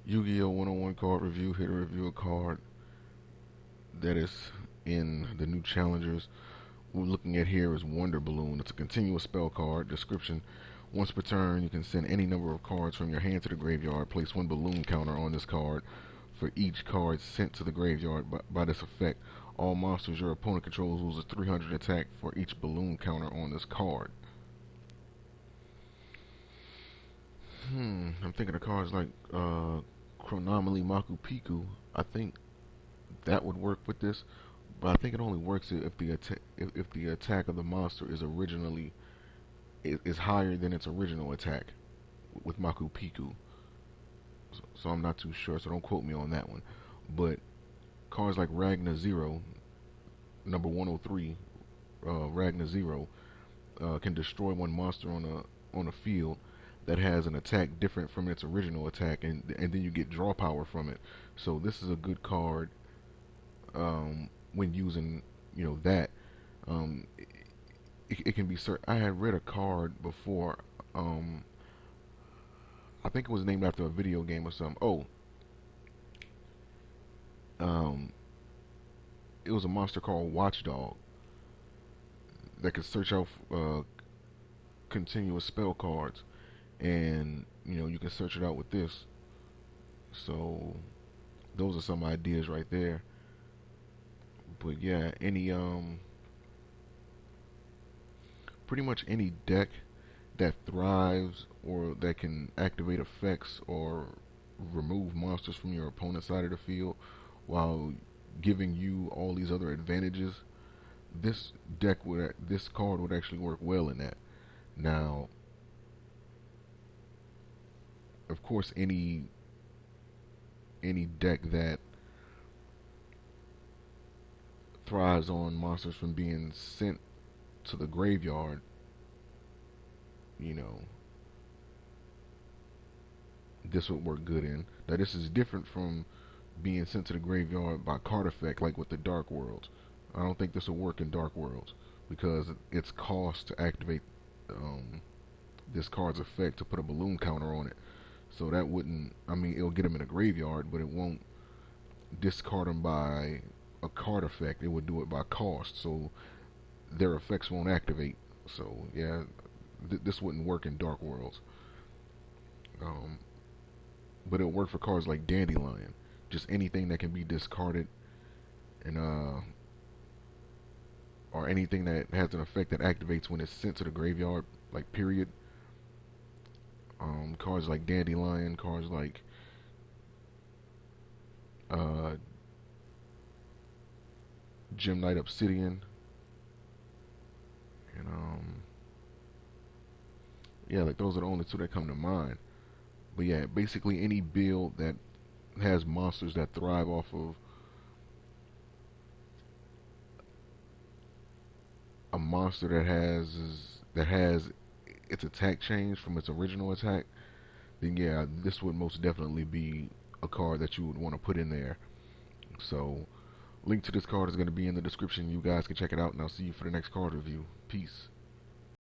Yu-Gi-Oh 101 card review. Here to review a card that is in the new challengers. What we're looking at here is Wonder Balloon. It's a continuous spell card. Description: once per turn, you can send any number of cards from your hand to the graveyard. Place one balloon counter on this card. For each card sent to the graveyard by this effect, all monsters your opponent controls lose a 300 attack for each balloon counter on this card. I'm thinking of cards like Chronomaly Maku Piku. I think that would work with this, but I think it only works if the attack of the monster is originally is higher than its original attack with Maku Piku. So I'm not too sure. So don't quote me on that one. But cards like Ragna Zero, number 103, Ragna Zero, can destroy one monster on a field that has an attack different from its original attack, and then you get draw power from it. So this is a good card when using that. Um, it can be. I had read a card before. I think it was named after a video game or something. Oh, um, it was a monster called Watchdog that could search out continuous spell cards, and you can search it out with this. So those are some ideas right there. But yeah, pretty much any deck that thrives or that can activate effects or remove monsters from your opponent's side of the field while giving you all these other advantages, this card would actually work well in that. Now, of course, any deck that thrives on monsters from being sent to the graveyard, you know, this would work good in. Now, this is different from being sent to the graveyard by card effect, like with the Dark Worlds. I don't think this will work in Dark Worlds because it's cost to activate this card's effect to put a balloon counter on it. So that wouldn't. I mean, it'll get them in the graveyard, but it won't discard them by a card effect. It would do it by cost, so their effects won't activate. So yeah, this wouldn't work in Dark Worlds. Um, but it'll work for cards like Dandelion. Just anything that can be discarded and or anything that has an effect that activates when it's sent to the graveyard, like period. Cards like Dandelion, cards like uh, Gem Knight Obsidian, and yeah, like those are the only two that come to mind. But yeah, basically any build that has monsters that thrive off of a monster that has its attack changed from its original attack, then yeah, this would most definitely be a card that you would want to put in there. So, link to this card is going to be in the description. You guys can check it out, and I'll see you for the next card review. Peace.